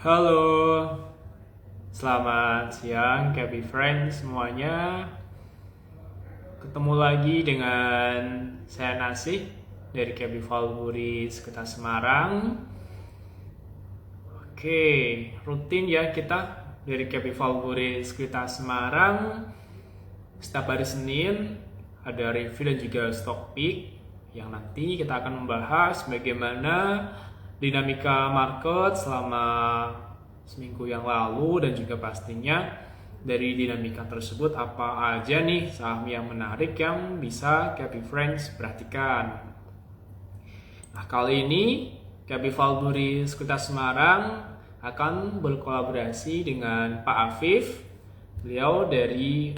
Halo, selamat siang Cappy Friends semuanya. Ketemu lagi dengan saya Nasih dari Cappy Valbury Sekitar Semarang. Oke, rutin ya kita dari Cappy Valbury Sekitar Semarang. Setiap hari Senin ada review dan juga stock pick yang nanti kita akan membahas bagaimana dinamika market selama seminggu yang lalu dan juga pastinya dari dinamika tersebut apa aja nih saham yang menarik yang bisa Cappy Friends perhatikan. Nah, kali ini Cappy Valbury Sekuritas Semarang akan berkolaborasi dengan Pak Afif. Beliau dari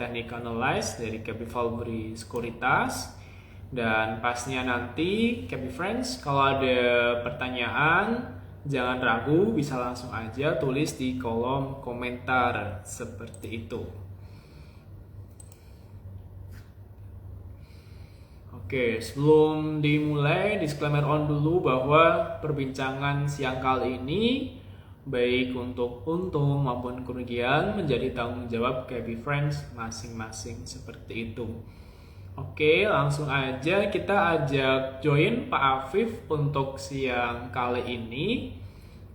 teknik analyze dari Cappy Valbury Sekuritas. Dan pastinya nanti Cappy Friends kalau ada pertanyaan jangan ragu, bisa langsung aja tulis di kolom komentar seperti itu. Oke, sebelum dimulai, disclaimer on dulu bahwa perbincangan siang kali ini baik untuk untung maupun kerugian menjadi tanggung jawab Cappy Friends masing-masing seperti itu. Oke, langsung aja kita ajak join Pak Afif untuk siang kali ini.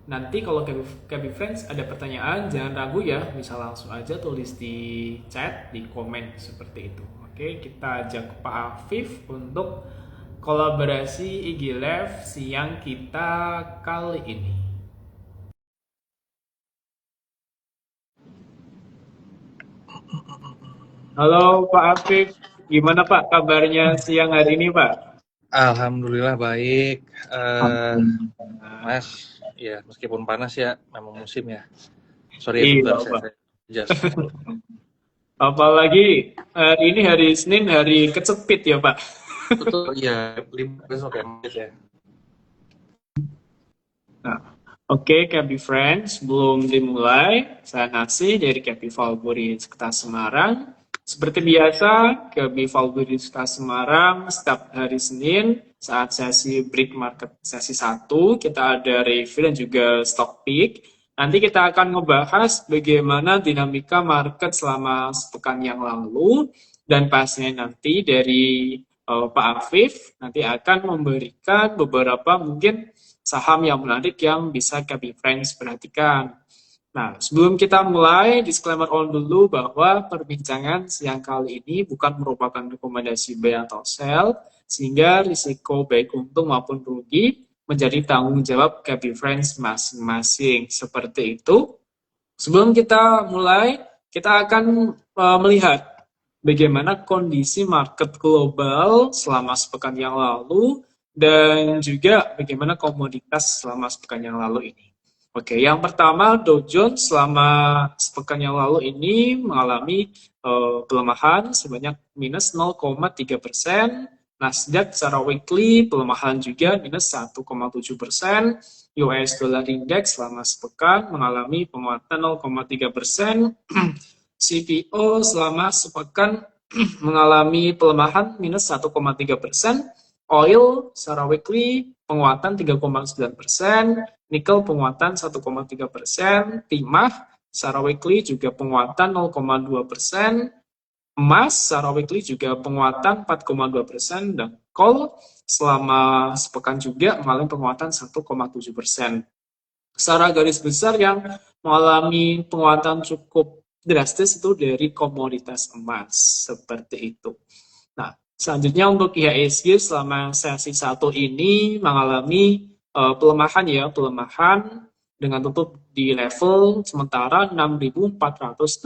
Nanti kalau Cappy Friends ada pertanyaan, jangan ragu ya, bisa langsung aja tulis di chat, di komen seperti itu. Oke, kita ajak Pak Afif untuk kolaborasi IG Live siang kita kali ini. Halo Pak Afif, gimana Pak kabarnya siang hari ini Pak? Alhamdulillah baik, Mas. Ya meskipun panas ya, memang musim ya. Sorry Iya sebentar Pak. saya adjust. Apalagi ini hari Senin, hari kecepit ya Pak. Betul, iya libur besok ya, Mas ya. Nah, oke, Cappy Friends, sebelum dimulai, saya Nasi dari Cappy Valbury Sekitar Semarang. Seperti biasa, Cappy Valbury Sekitar Semarang setiap hari Senin saat sesi break market sesi 1, kita ada review dan juga stock pick. Nanti kita akan ngebahas bagaimana dinamika market selama sepekan yang lalu dan pastinya nanti dari Pak Afif nanti akan memberikan beberapa mungkin saham yang menarik yang bisa Cappy Friends perhatikan. Nah, sebelum kita mulai, disclaimer on dulu bahwa perbincangan siang kali ini bukan merupakan rekomendasi buy atau sell, sehingga risiko baik untung maupun rugi menjadi tanggung jawab Cappy Friends masing-masing. Seperti itu. Sebelum kita mulai, kita akan melihat bagaimana kondisi market global selama sepekan yang lalu dan juga bagaimana komoditas selama sepekan yang lalu ini. Oke, yang pertama Dow Jones selama sepekan yang lalu ini mengalami pelemahan sebanyak minus 0,3%. Nasdaq secara weekly pelemahan juga minus 1,7%. US Dollar Index selama sepekan mengalami penguatan 0,3%. CPO selama sepekan mengalami pelemahan minus 1,3%. Oil secara weekly penguatan 3,9%. Nikel penguatan 1,3%. Timah secara weekly juga penguatan 0,2%. Emas secara weekly juga penguatan 4,2%. Dan coal selama sepekan juga mengalami penguatan 1,7%. Secara garis besar yang mengalami penguatan cukup drastis itu dari komoditas emas seperti itu. Nah, selanjutnya untuk IHSG selama sesi 1 ini mengalami pelemahan ya, pelemahan dengan tutup di level sementara 6.480,65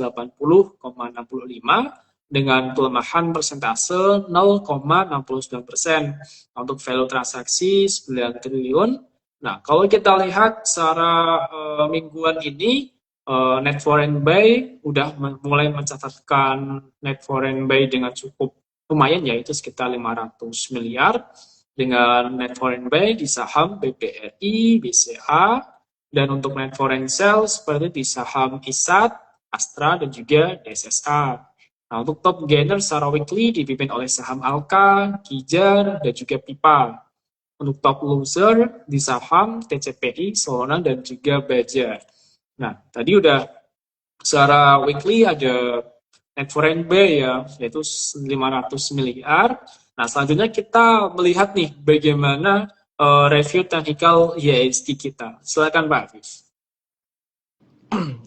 dengan pelemahan persentase 0,69%. Untuk value transaksi 9 triliun. Nah, kalau kita lihat secara mingguan ini, net foreign buy udah mulai mencatatkan net foreign buy dengan cukup lumayan, yaitu sekitar 500 miliar dengan net foreign buy di saham BBRI, BCA, dan untuk net foreign sell seperti di saham ISAT, Astra, dan juga DSSA. Nah, untuk top gainer secara weekly dipimpin oleh saham Alka, Kijar, dan juga Pipa. Untuk top loser di saham TCPI, Solana, dan juga Baja. Nah, tadi udah secara weekly ada net foreign buy ya, yaitu 500 miliar. Nah, selanjutnya kita melihat nih bagaimana review technical IHSG kita. Silakan Pak Hafiz.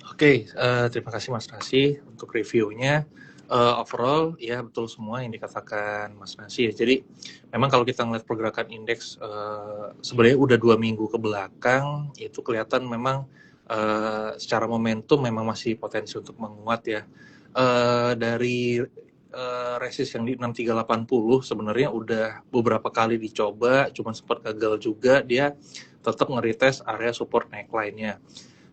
Oke, terima kasih Mas Nasi untuk reviewnya. Overall, ya betul semua yang dikatakan Mas Nasi ya. Jadi memang kalau kita ngeliat pergerakan indeks sebenarnya udah 2 minggu ke belakang, itu kelihatan memang secara momentum memang masih potensi untuk menguat ya. Dari resist yang di 6380 sebenarnya udah beberapa kali dicoba, cuman sempat gagal juga, dia tetap nge-retest area support neckline-nya.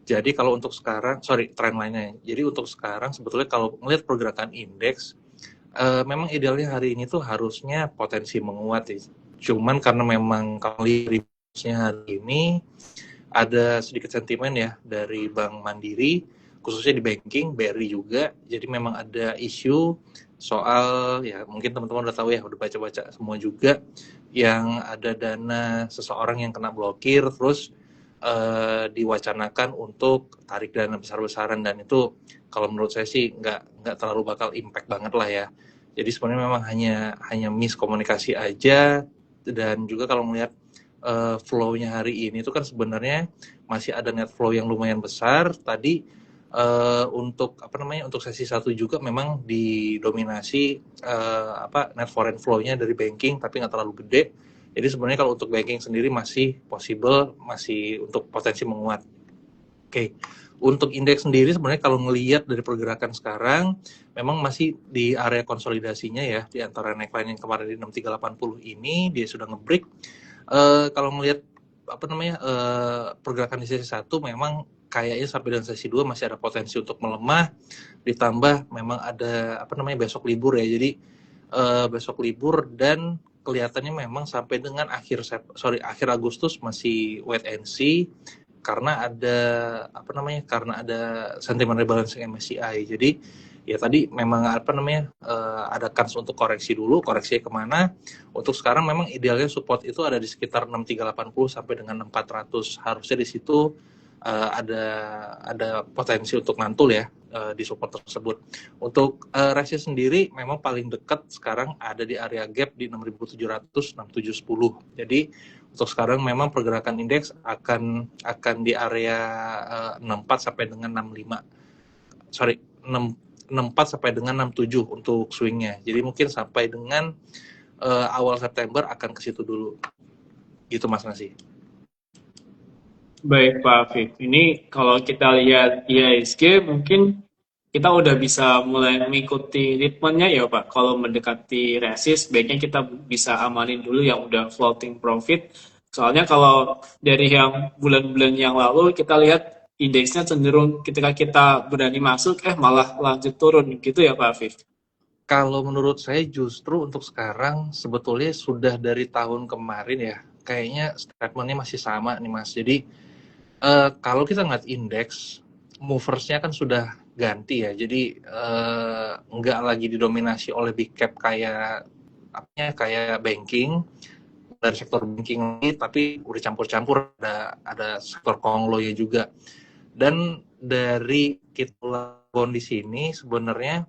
Jadi kalau untuk sekarang, trend line-nya. Jadi untuk sekarang sebetulnya kalau melihat pergerakan indeks, memang idealnya hari ini tuh harusnya potensi menguat ya. Cuman karena memang kali hari ini ada sedikit sentimen ya dari Bank Mandiri, khususnya di banking, BRI juga. Jadi memang ada isu soal, ya mungkin teman-teman udah tahu ya, udah baca-baca semua juga, yang ada dana seseorang yang kena blokir, terus diwacanakan untuk tarik dana besar-besaran, dan itu kalau menurut saya sih nggak terlalu bakal impact banget lah ya. Jadi sebenarnya memang hanya miskomunikasi aja, dan juga kalau melihat flow-nya hari ini itu kan sebenarnya masih ada net flow yang lumayan besar. Tadi untuk untuk sesi 1 juga memang didominasi net foreign flow-nya dari banking, tapi nggak terlalu gede. Jadi sebenarnya kalau untuk banking sendiri masih possible, masih untuk potensi menguat. Oke. Untuk indeks sendiri sebenarnya kalau ngelihat dari pergerakan sekarang memang masih di area konsolidasinya ya, di antara neckline yang kemarin di 6380 ini dia sudah nge-break. Kalau ngelihat pergerakan di sesi 1 memang kayaknya sampai dengan sesi 2 masih ada potensi untuk melemah, ditambah memang ada besok libur ya. Jadi besok libur, dan kelihatannya memang sampai dengan akhir Agustus masih wait and see, karena ada sentimen rebalancing MSCI. Jadi ya tadi memang ada kans untuk koreksi dulu, koreksinya kemana. Untuk sekarang memang idealnya support itu ada di sekitar 6380 sampai dengan 6400. Harusnya di situ ada potensi untuk mantul ya di support tersebut. Untuk resist sendiri memang paling dekat sekarang ada di area gap di 6700 6710. Jadi untuk sekarang memang pergerakan indeks akan di area 64 sampai dengan 64 sampai dengan 67 untuk swingnya. Jadi mungkin sampai dengan awal September akan ke situ dulu. Gitu Mas Nasi. Baik Pak Afif, ini kalau kita lihat IHSG mungkin kita udah bisa mulai mengikuti ritmenya ya Pak. Kalau mendekati resist, baiknya kita bisa amanin dulu yang udah floating profit. Soalnya kalau dari yang bulan-bulan yang lalu kita lihat indeksnya cenderung ketika kita berani masuk, malah lanjut turun gitu ya Pak Afif. Kalau menurut saya justru untuk sekarang sebetulnya sudah dari tahun kemarin ya, kayaknya statementnya masih sama nih Mas. Jadi kalau kita ngeliat indeks, moversnya kan sudah ganti ya. Jadi nggak lagi didominasi oleh big cap kayak banking, dari sektor banking lagi, tapi udah campur-campur, ada sektor konglonya juga. Dan dari kita bond di sini sebenarnya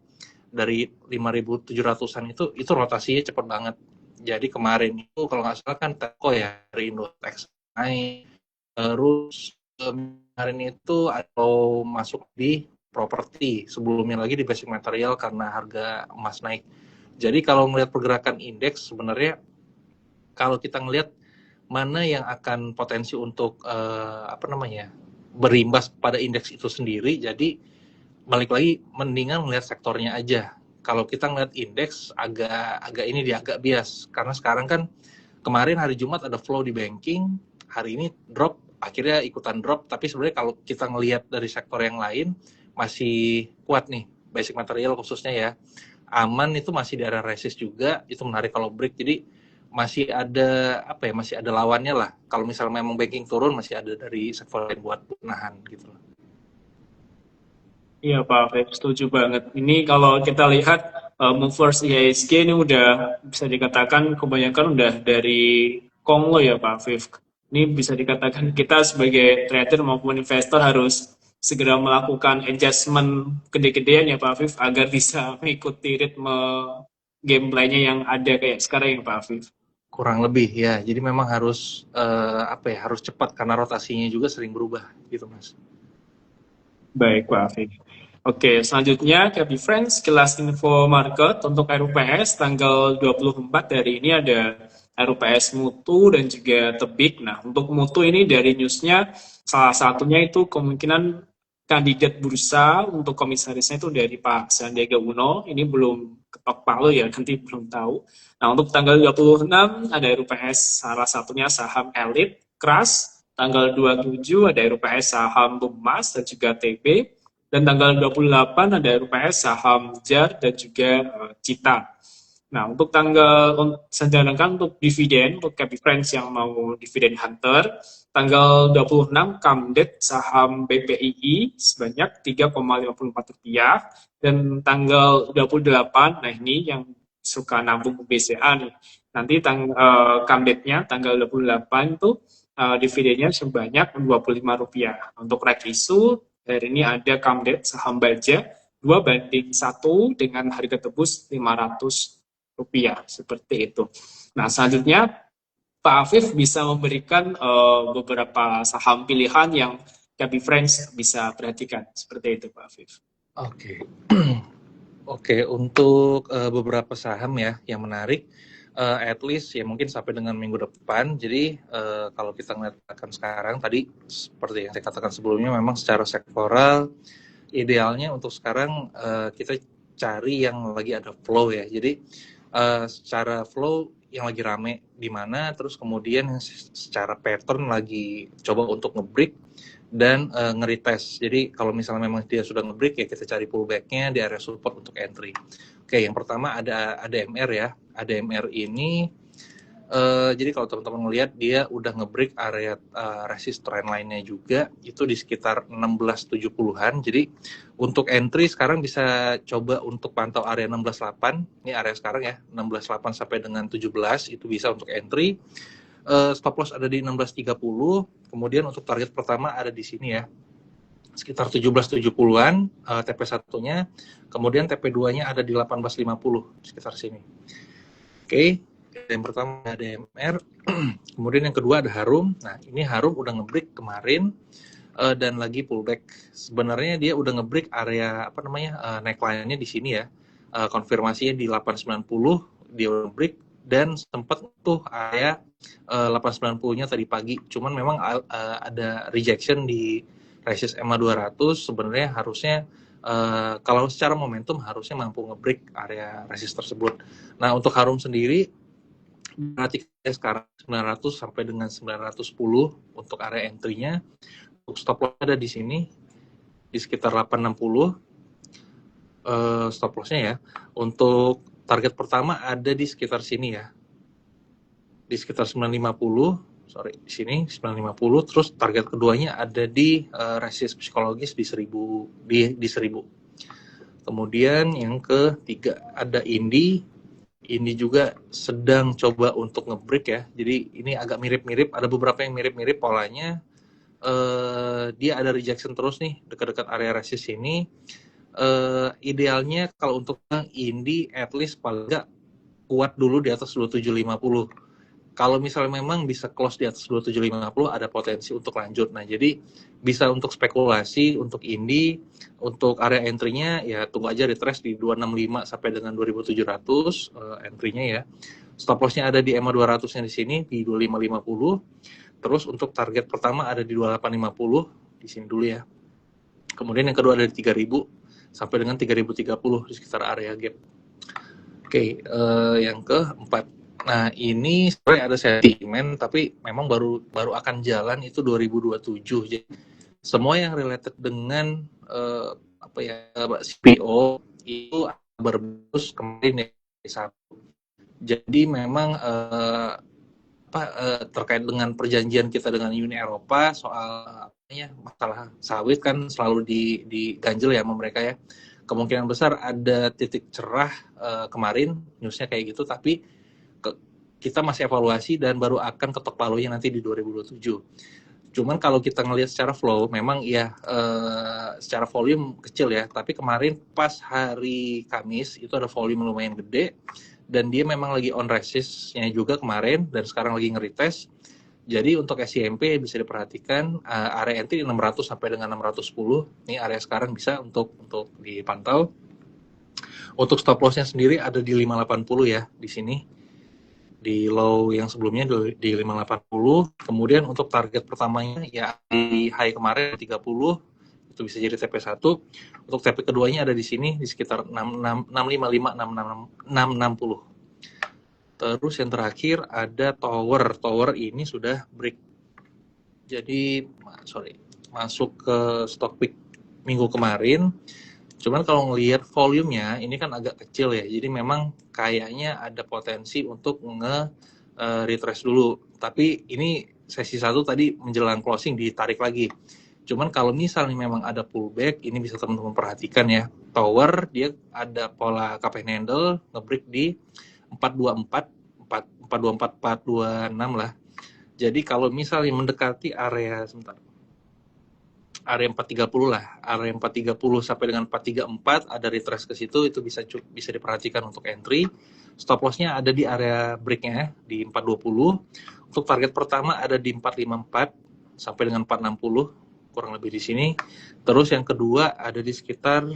dari 5.700-an itu rotasinya cepat banget. Jadi kemarin itu kalau nggak salah kan Telco ya dari Indotex naik, terus kemarin itu atau masuk di properti, sebelumnya lagi di basic material karena harga emas naik. Jadi kalau melihat pergerakan indeks sebenarnya kalau kita ngelihat mana yang akan potensi untuk berimbas pada indeks itu sendiri, jadi balik lagi mendingan melihat sektornya aja. Kalau kita ngeliat indeks agak bias, karena sekarang kan kemarin hari Jumat ada flow di banking, hari ini drop, akhirnya ikutan drop. Tapi sebenarnya kalau kita ngelihat dari sektor yang lain masih kuat nih, basic material khususnya ya, aman, itu masih di area resist juga, itu menarik kalau break. Jadi masih ada masih ada lawannya lah. Kalau misalnya memang banking turun, masih ada dari sektor lain buat nahan gitu. Iya Pak Afif, setuju banget. Ini kalau kita lihat movers IHSG ini udah bisa dikatakan kebanyakan udah dari Kongo ya Pak Afif. Ini bisa dikatakan kita sebagai trader maupun investor harus segera melakukan adjustment gede-gedean ya Pak Afif agar bisa mengikuti ritme gameplaynya yang ada kayak sekarang ya Pak Afif. Kurang lebih ya. Jadi memang harus apa ya, harus cepat karena rotasinya juga sering berubah gitu, Mas. Baik Pak Afif. Oke, selanjutnya Happy Friends, kelas info market untuk RUPS tanggal 24 dari ini ada RUPS Mutu dan juga Tebik. Nah, untuk Mutu ini dari newsnya salah satunya itu kemungkinan kandidat bursa untuk komisarisnya itu dari Pak Sandiaga Uno. Ini belum ketok palu ya, nanti belum tahu. Nah, untuk tanggal 26 ada RUPS salah satunya saham elit, KRAS. Tanggal 27 ada RUPS saham Bumas dan juga TB. Dan tanggal 28 ada RUPS saham JAR dan juga Cita. Nah, untuk sedangkan untuk dividen, untuk Happy Friends yang mau dividen hunter, tanggal 26 Kamdet saham BPII sebanyak Rp3,54. Dan tanggal 28, nah ini yang suka nabung BCA nih, nanti Kamdetnya tanggal 28 itu dividennya sebanyak Rp25. Untuk rek isu, hari ini ada Kamdet saham baja 2:1 dengan harga tebus Rp500, seperti itu. Nah, selanjutnya Pak Afif bisa memberikan beberapa saham pilihan yang Happy Friends bisa perhatikan. Seperti itu Pak Afif. Oke. Oke, untuk beberapa saham ya yang menarik, at least ya mungkin sampai dengan minggu depan. Jadi kalau kita melihatkan sekarang tadi seperti yang saya katakan sebelumnya, memang secara sektoral idealnya untuk sekarang kita cari yang lagi ada flow ya. Jadi secara flow yang lagi rame di mana, terus kemudian secara pattern lagi coba untuk nge-break dan nge-retest. Jadi kalau misalnya memang dia sudah nge-break ya kita cari pullback-nya di area support untuk entry. Oke, yang pertama ada ADMR ya. ADMR ini jadi kalau teman-teman melihat dia udah nge-break area resist trend line-nya juga itu di sekitar 1670-an. Jadi untuk entry sekarang bisa coba untuk pantau area 16.8. Ini area sekarang ya, 16.8 sampai dengan 17 itu bisa untuk entry. Stop loss ada di 16.30. Kemudian untuk target pertama ada di sini ya, sekitar 1770-an TP1-nya. Kemudian TP2-nya ada di 1850 sekitar sini. Oke, yang pertama ada DMR. Kemudian yang kedua ada Harum. Nah, ini Harum udah nge-break kemarin dan lagi pullback. Sebenarnya dia udah nge-break area apa namanya neckline-nya di sini ya. Konfirmasinya di 890 dia udah break dan sempat tuh area 890-nya tadi pagi. Cuman memang ada rejection di resist EMA 200. Sebenarnya harusnya kalau secara momentum harusnya mampu nge-break area resist tersebut. Nah, untuk Harum sendiri berarti sekarang 900 sampai dengan 910 untuk area entry-nya. Untuk stop loss ada di sini di sekitar 860 stop loss-nya ya. Untuk target pertama ada di sekitar sini ya. Di sekitar 950, di sini 950. Terus target keduanya ada di resist psikologis di 1000 di 1000. Kemudian yang ketiga ada Indi. Ini juga sedang coba untuk nge-break ya. Jadi ini agak mirip-mirip, ada beberapa yang mirip-mirip polanya. Dia ada rejection terus nih dekat-dekat area resist ini. Idealnya kalau untuk Indi at least paling nggak kuat dulu di atas 2750. Kalau misalnya memang bisa close di atas 2750 ada potensi untuk lanjut. Nah, jadi bisa untuk spekulasi untuk Indi, untuk area entry-nya ya tunggu aja retrace di 265 sampai dengan 2700 entry-nya ya. Stop loss-nya ada di EMA 200-nya di sini di 2550. Terus untuk target pertama ada di 2850 di sini dulu ya. Kemudian yang kedua ada di 3000 sampai dengan 3030 di sekitar area gap. Oke, yang keempat. Nah, ini sebenarnya ada sentimen, tapi memang baru akan jalan itu 2027. Jadi, semua yang related dengan CPO itu berbagus kemarin ya. Jadi memang terkait dengan perjanjian kita dengan Uni Eropa soal masalah sawit kan selalu diganjel ya sama mereka ya. Kemungkinan besar ada titik cerah kemarin newsnya kayak gitu, tapi kita masih evaluasi dan baru akan ketok palunya nanti di 2027. Cuman kalau kita ngelihat secara flow, memang ya secara volume kecil ya. Tapi kemarin pas hari Kamis itu ada volume lumayan gede dan dia memang lagi on resist-nya juga kemarin dan sekarang lagi nge-retest. Jadi untuk SCMP bisa diperhatikan area entry 600 sampai dengan 610. Ini area sekarang bisa untuk dipantau. Untuk stop loss-nya sendiri ada di 580 ya di sini. Di low yang sebelumnya di 580. Kemudian untuk target pertamanya ya di high kemarin 30, itu bisa jadi TP1. Untuk TP keduanya ada di sini di sekitar 655 660. Terus yang terakhir ada tower ini sudah break. Jadi masuk ke stock pick minggu kemarin. Cuman kalau ngelihat volumenya ini kan agak kecil ya, jadi memang kayaknya ada potensi untuk retrace dulu. Tapi ini sesi 1 tadi menjelang closing ditarik lagi. Cuman kalau misalnya memang ada pullback, ini bisa teman-teman perhatikan ya. Tower dia ada pola cup and handle ngebreak di 424, 424, 426 lah. Jadi kalau misalnya mendekati area area 430 lah, area 430 sampai dengan 434 ada retrace ke situ, itu bisa diperhatikan untuk entry. Stop loss-nya ada di area break-nya di 420. Untuk target pertama ada di 454 sampai dengan 460, kurang lebih di sini. Terus yang kedua ada di sekitar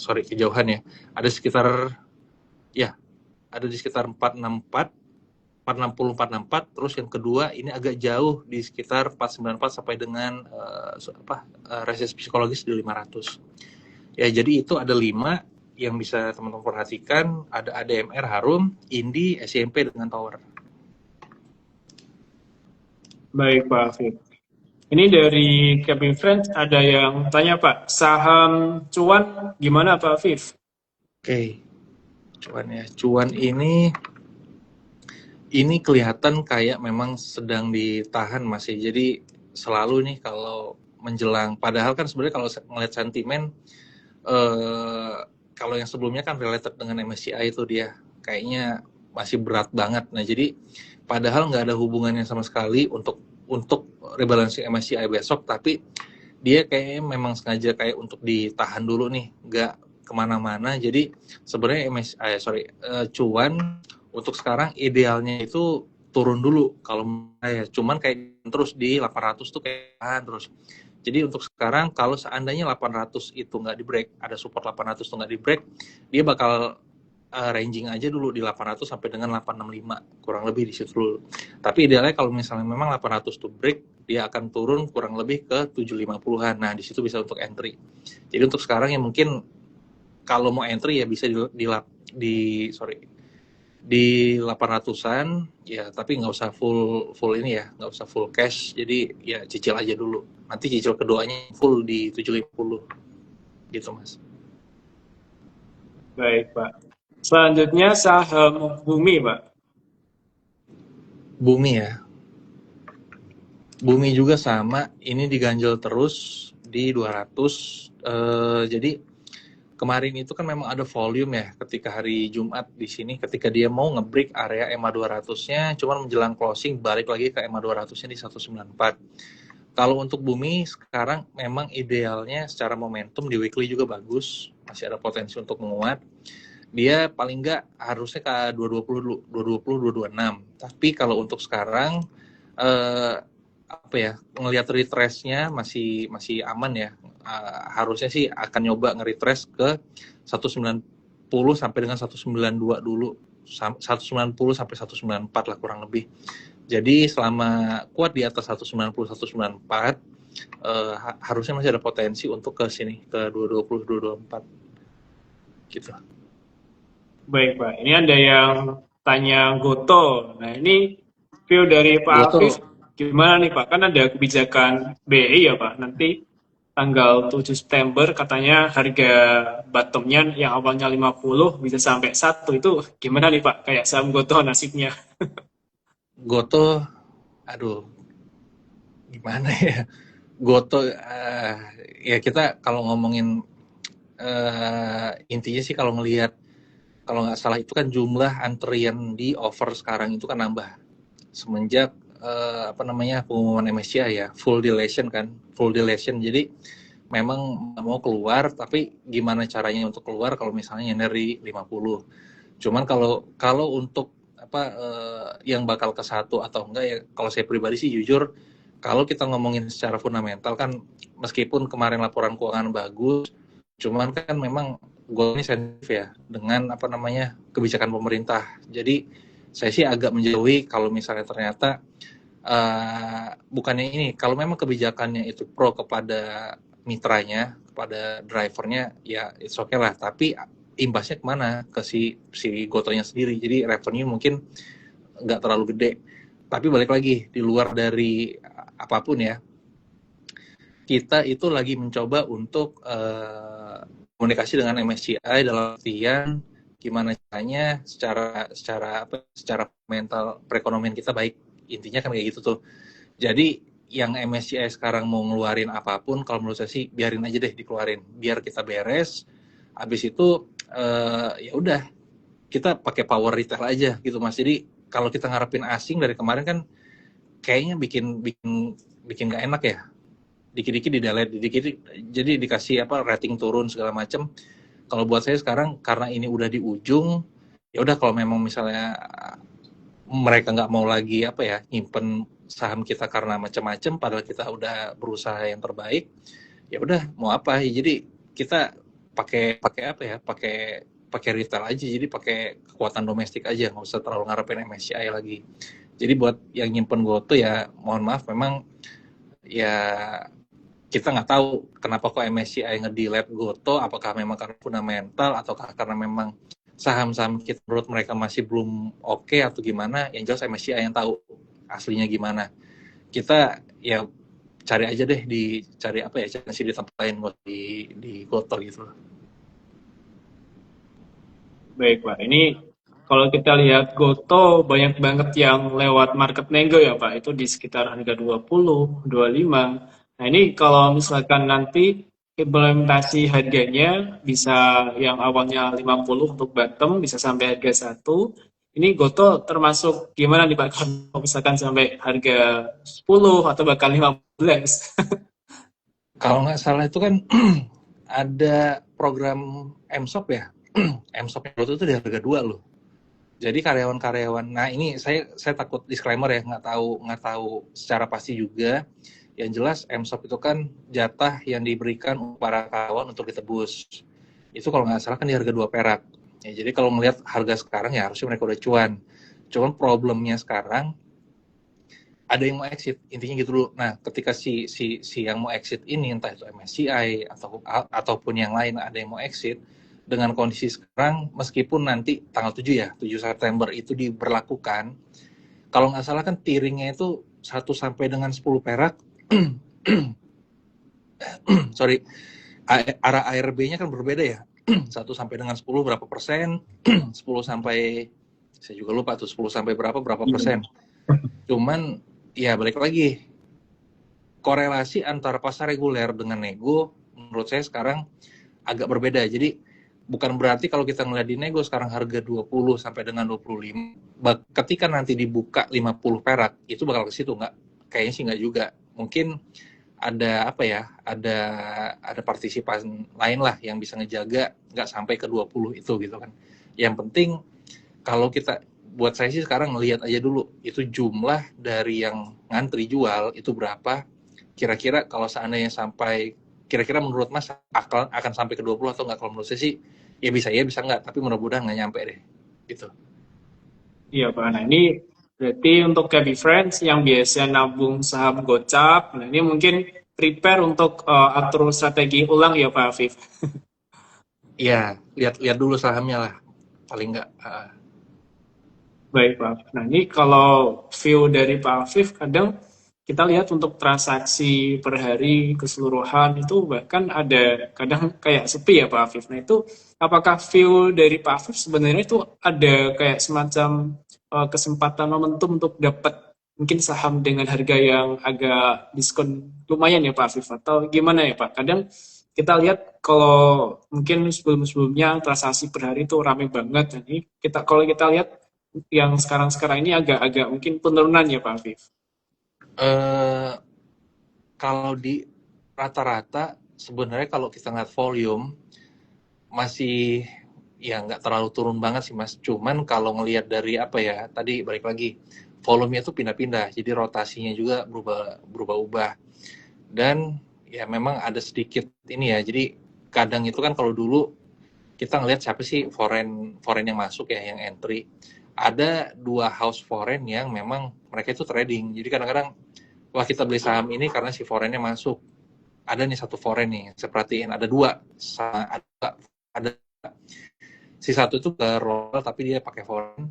kejauhan ya. Ada di sekitar 464 460, 464, terus yang kedua ini agak jauh di sekitar 494 sampai dengan resist psikologis di 500. Ya, jadi itu ada 5 yang bisa teman-teman perhatikan, ada ADMR, Harum, Indi, SCMP dengan Tower. Baik Pak Afif. Ini dari Kevin Friends ada yang tanya Pak, saham cuan gimana Pak Afif? Oke, cuan ya. Cuan ini kelihatan kayak memang sedang ditahan masih. Jadi selalu nih kalau menjelang, padahal kan sebenarnya kalau ngeliat sentimen kalau yang sebelumnya kan related dengan MSCI itu dia kayaknya masih berat banget. Nah jadi padahal nggak ada hubungannya sama sekali untuk rebalancing MSCI besok, tapi dia kayaknya memang sengaja kayak untuk ditahan dulu nih, nggak kemana-mana. Jadi sebenarnya cuan untuk sekarang idealnya itu turun dulu kalau cuman kayak terus di 800 tuh kayak terus. Jadi untuk sekarang kalau seandainya 800 itu nggak di break, ada support 800 tuh nggak di break, dia bakal ranging aja dulu di 800 sampai dengan 865, kurang lebih di situ dulu. Tapi idealnya kalau misalnya memang 800 tuh break, dia akan turun kurang lebih ke 750-an. Nah, di situ bisa untuk entry. Jadi untuk sekarang ya mungkin kalau mau entry ya bisa di 800-an ya, tapi nggak usah full ini ya, nggak usah full cash, jadi ya cicil aja dulu, nanti cicil keduanya full di 750 gitu Mas. Baik Pak. Selanjutnya saham Bumi Pak. Bumi juga sama, ini diganjel terus di 200. Jadi kemarin itu kan memang ada volume ya ketika hari Jumat di sini, ketika dia mau nge-break area EMA 200-nya, cuman menjelang closing balik lagi ke EMA 200-nya di 194. Kalau untuk Bumi sekarang memang idealnya secara momentum di weekly juga bagus, masih ada potensi untuk menguat. Dia paling nggak harusnya ke 220 dulu, 220, 226. Tapi kalau untuk sekarang ngelihat retrace-nya masih aman ya. Harusnya sih akan nyoba nge-retrace ke 190 sampai dengan 192 dulu. 190 sampai 194 lah kurang lebih. Jadi selama kuat di atas 190 194 harusnya masih ada potensi untuk ke sini ke 220 224 gitu. Baik Pak, ini ada yang tanya Goto. Nah ini view dari Pak Afif gimana nih Pak? Kan ada kebijakan BI ya Pak, nanti tanggal 7 September katanya harga bottomnya yang awalnya 50 bisa sampai 1, itu gimana nih Pak? Kayak saham Goto nasibnya. Goto, aduh gimana ya, Goto ya kita kalau ngomongin intinya sih kalau ngelihat kalau nggak salah itu kan jumlah antrian di offer sekarang itu kan nambah semenjak apa namanya pengumuman MSCI ya, full dilation kan, full dilation. Jadi memang mau keluar, tapi gimana caranya untuk keluar kalau misalnya dari 50. Cuman kalau untuk apa yang bakal ke satu atau enggak ya, kalau saya pribadi sih jujur, kalau kita ngomongin secara fundamental kan, meskipun kemarin laporan keuangan bagus, cuman kan memang gue ini sensitif ya dengan apa namanya kebijakan pemerintah. Jadi saya sih agak menjauhi kalau misalnya ternyata bukannya ini, kalau memang kebijakannya itu pro kepada mitranya, kepada drivernya, ya it's okay lah. Tapi imbasnya kemana? Ke si Gotonya sendiri. Jadi revenue mungkin nggak terlalu gede. Tapi balik lagi, di luar dari apapun ya, kita itu lagi mencoba untuk komunikasi dengan MSCI dalam artian gimana caranya secara mental perekonomian kita baik, intinya kan kayak gitu tuh. Jadi yang MSCI sekarang mau ngeluarin apapun, kalau menurut saya sih biarin aja deh dikeluarin, biar kita beres. Habis itu ya udah kita pakai power retail aja gitu Mas. Jadi kalau kita ngarepin asing dari kemarin kan kayaknya bikin nggak enak ya, dikit-dikit di delete, dikit-dikit jadi dikasih apa rating turun segala macam. Kalau buat saya sekarang karena ini udah di ujung, ya udah kalau memang misalnya mereka nggak mau lagi apa ya nyimpen saham kita karena macam-macam, padahal kita udah berusaha yang terbaik, ya udah mau apa ya. Jadi kita pakai apa ya, pakai retail aja, jadi pakai kekuatan domestik aja, nggak usah terlalu ngarepin MSCI lagi. Jadi buat yang nyimpen Goto ya mohon maaf, memang ya kita nggak tahu kenapa kok MSCI nge-delete Goto, apakah memang karena fundamental ataukah karena memang saham-saham kita menurut mereka masih belum oke atau gimana. Yang jelas MSCI yang tahu aslinya gimana. Kita ya cari aja deh, cari apa ya, cari di tempat lain di Goto gitu. Baik Pak, ini kalau kita lihat Goto banyak banget yang lewat market nego ya Pak, itu di sekitar harga 20, 25. Nah ini kalau misalkan nanti implementasi harganya bisa yang awalnya 50 untuk bottom bisa sampai harga 1. Ini Goto termasuk gimana nih Pak kalau misalkan sampai harga 10 atau bahkan 15? Kalau nggak salah itu kan ada program MSOP ya. MSOP Goto itu di harga 2 loh. Jadi karyawan-karyawan, nah ini saya takut disclaimer ya, nggak tahu secara pasti juga. Yang jelas MSOP itu kan jatah yang diberikan para karyawan untuk ditebus. Itu kalau nggak salah kan di harga 2 perak. Ya, jadi kalau melihat harga sekarang ya harusnya mereka udah cuan. Cuman problemnya sekarang ada yang mau exit, intinya gitu dulu. Nah, ketika si yang mau exit ini, entah itu MSCI ataupun yang lain ada yang mau exit, dengan kondisi sekarang, meskipun nanti tanggal 7 ya, 7 September itu diberlakukan, kalau nggak salah kan tiringnya itu 1 sampai dengan 10 perak, sorry, arah ARB-nya kan berbeda ya, 1 sampai dengan 10 berapa persen, 10 sampai, saya juga lupa tuh, 10 sampai berapa persen. Cuman, ya balik lagi, korelasi antara pasar reguler dengan nego, menurut saya sekarang agak berbeda. Jadi, bukan berarti kalau kita ngeliat di nego sekarang harga 20 sampai dengan 25, ketika nanti dibuka 50 perak, itu bakal ke situ nggak? Kayaknya sih nggak juga. Mungkin ada apa ya, ada partisipan lain lah yang bisa ngejaga nggak sampai ke 20 itu gitu kan. Yang penting kalau kita, buat saya sih sekarang ngelihat aja dulu, itu jumlah dari yang ngantri jual itu berapa, kira-kira kalau seandainya sampai, kira-kira menurut Mas akan sampai ke 20 atau nggak? Kalau menurut saya sih ya bisa nggak, tapi mudah-mudahan nggak nyampe deh gitu. Iya Pak, nah ini berarti untuk Cabby Friends yang biasa nabung saham gocap, nah ini mungkin prepare untuk atur strategi ulang ya Pak Afif. Iya, lihat dulu sahamnya lah paling nggak. Baik Pak Afif. Nah ini kalau view dari Pak Afif, kadang kita lihat untuk transaksi per hari keseluruhan itu bahkan ada kadang kayak sepi ya Pak Afif. Nah itu apakah view dari Pak Afif sebenarnya itu ada kayak semacam kesempatan momentum untuk dapat mungkin saham dengan harga yang agak diskon lumayan ya Pak Afif, atau gimana ya Pak? Kadang kita lihat kalau mungkin sebelum-sebelumnya transaksi per hari itu rame banget. Jadi kalau kita lihat yang sekarang-sekarang ini agak-agak mungkin penurunan ya Pak Afif. Eh, Kalau di rata-rata sebenarnya kalau kita ngeliat volume masih ya nggak terlalu turun banget sih Mas. Cuman kalau ngelihat dari apa ya, tadi balik lagi volumenya tuh pindah-pindah, jadi rotasinya juga berubah-ubah. Dan ya memang ada sedikit ini ya. Jadi kadang itu kan kalau dulu kita ngelihat siapa sih foreign foreign yang masuk ya, yang entry. Ada dua house foreign yang memang mereka itu trading. Jadi kadang-kadang wah kita beli saham ini karena si foreignnya masuk. Ada nih satu foreign nih, saya perhatiin ada dua, ada si satu itu ke roll tapi dia pakai foreign.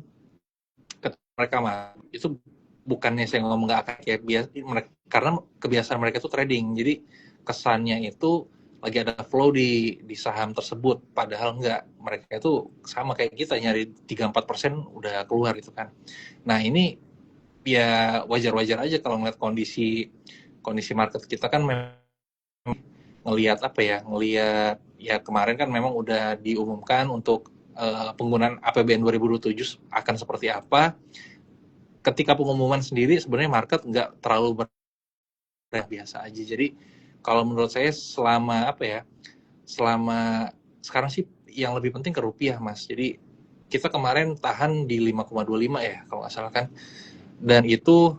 Mereka mah itu bukannya saya ngomong nggak akan kayak biasa, karena kebiasaan mereka itu trading. Jadi kesannya itu lagi ada flow di saham tersebut, padahal enggak, mereka itu sama kayak kita nyari 3-4% udah keluar gitu kan. Nah ini ya wajar-wajar aja kalau ngeliat kondisi kondisi market kita kan ngelihat apa ya, ngelihat ya kemarin kan memang udah diumumkan untuk penggunaan APBN 2027 akan seperti apa. Ketika pengumuman sendiri sebenarnya market nggak terlalu biasa aja. Jadi kalau menurut saya selama apa ya, selama sekarang sih yang lebih penting ke rupiah Mas. Jadi kita kemarin tahan di 5,25 ya kalau nggak salah kan. Dan itu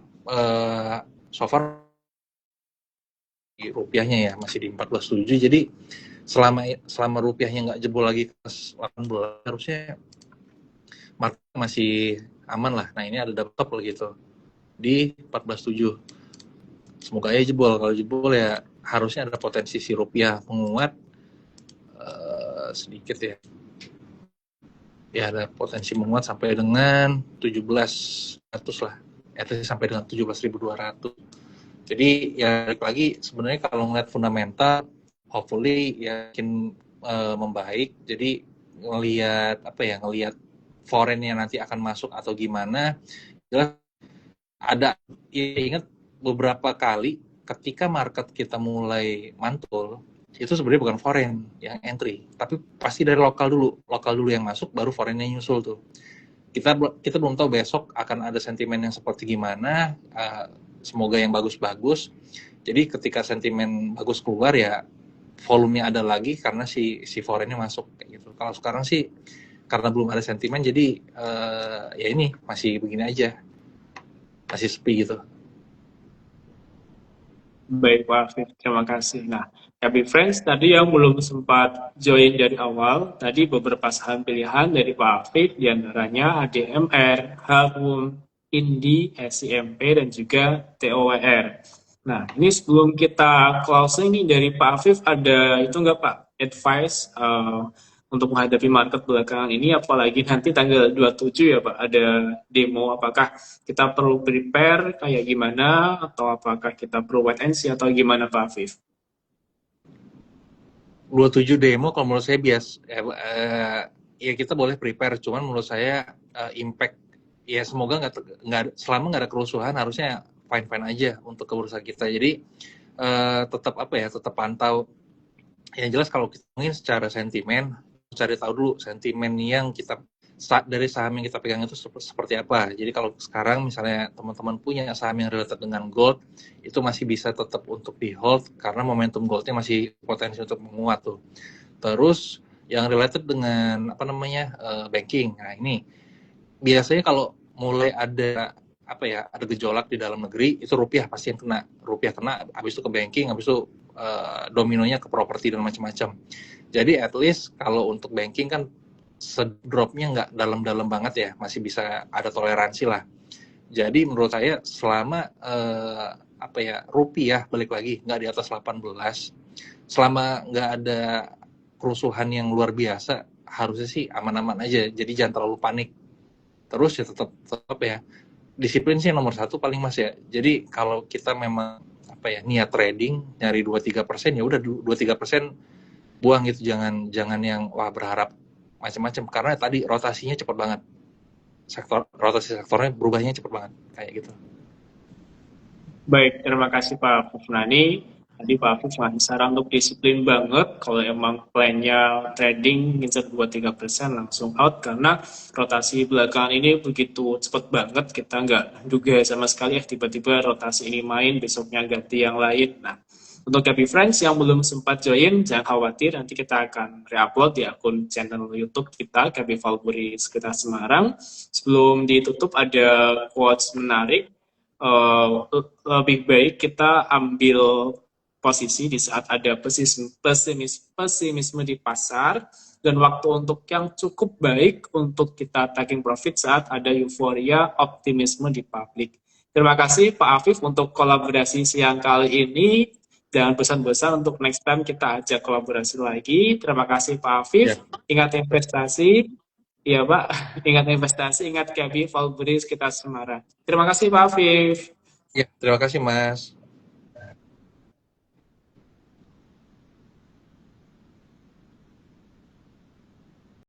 so far di rupiahnya ya masih di 14,7. Jadi selama rupiahnya nggak jebol lagi ke 18 harusnya market masih aman lah. Nah ini ada top lagi tuh di 14,7. Semoga aja jebol. Kalau jebol ya harusnya ada potensi si rupiah menguat sedikit ya. Ya ada potensi menguat sampai dengan 1700 lah. Sampai dengan 17.200. Jadi ya lagi sebenarnya kalau ngeliat fundamental hopefully yakin membaik. Jadi ngelihat apa ya, ngelihat foreign yang nanti akan masuk atau gimana. Jelas ada ya, ingat beberapa kali ketika market kita mulai mantul itu sebenarnya bukan foreign yang entry, tapi pasti dari lokal dulu yang masuk, baru foreignnya nyusul tuh. Kita belum tahu besok akan ada sentimen yang seperti gimana. Semoga yang bagus-bagus. Jadi ketika sentimen bagus keluar ya volumenya ada lagi karena si foreignnya masuk kayak gitu. Kalau sekarang sih karena belum ada sentimen, jadi ya ini masih begini aja, masih sepi gitu. Baik Pak Afif, terima kasih. Nah, Happy Friends tadi yang belum sempat join dari awal, tadi beberapa saham pilihan dari Pak Afif, diantaranya ADMR, Harum, Indi, SIMP, dan juga TOWR. Nah, ini sebelum kita closing nih dari Pak Afif, ada itu nggak Pak, advice untuk menghadapi market belakangan ini, apalagi nanti tanggal 27 ya Pak, ada demo, apakah kita perlu prepare kayak gimana, atau apakah kita perlu wait and see, atau gimana Pak Afif? 27 demo kalau menurut saya ya kita boleh prepare, cuman menurut saya impact ya semoga nggak selama nggak ada kerusuhan harusnya fine fine aja untuk ke bursa kita. Jadi tetap apa ya, tetap pantau. Yang jelas kalau kita ngomongin secara sentimen, cari tahu dulu sentimen yang kita dari saham yang kita pegang itu seperti apa. Jadi kalau sekarang misalnya teman-teman punya saham yang related dengan gold, itu masih bisa tetap untuk di hold karena momentum goldnya masih potensi untuk menguat tuh. Terus yang related dengan apa namanya banking. Nah ini biasanya kalau mulai ada apa ya, ada gejolak di dalam negeri, itu rupiah pasti yang kena. Rupiah kena, habis itu ke banking, habis itu dominonya ke properti dan macam-macam. Jadi at least kalau untuk banking kan sedropnya nggak dalam-dalam banget ya, masih bisa ada toleransi lah. Jadi menurut saya selama apa ya, rupiah balik lagi nggak di atas 18, selama nggak ada kerusuhan yang luar biasa, harusnya sih aman-aman aja. Jadi jangan terlalu panik. Terus ya tetap ya, disiplin sih nomor satu paling Mas ya. Jadi kalau kita memang apa ya, niat trading nyari 2-3%, ya udah 2-3% buang gitu, jangan yang wah berharap macam-macam, karena tadi rotasinya cepat banget, rotasi sektornya berubahnya cepat banget kayak gitu. Baik, terima kasih Pak Fufnani. Tadi Pak Afif ngasih saran untuk disiplin banget. Kalau emang plannya trading ngincer 2-3% langsung out karena rotasi belakangan ini begitu cepet banget. Kita nggak duga sama sekali tiba-tiba rotasi ini main, besoknya ganti yang lain. Nah, untuk Happy Friends yang belum sempat join, jangan khawatir. Nanti kita akan re-upload di akun channel YouTube kita, Happy Valburi Sekitar Semarang. Sebelum ditutup ada quotes menarik. Lebih baik kita ambil posisi di saat ada pesimisme di pasar dan waktu untuk yang cukup baik untuk kita taking profit saat ada euforia optimisme di publik. Terima kasih Pak Afif untuk kolaborasi siang kali ini. Jangan bosan-bosan untuk next time kita ajak kolaborasi lagi. Terima kasih Pak Afif. Ya, Ingat investasi. Iya Pak, ingat investasi, ingat KB, Valburis, kita Semarang. Terima kasih Pak Afif. ya, terima kasih Mas.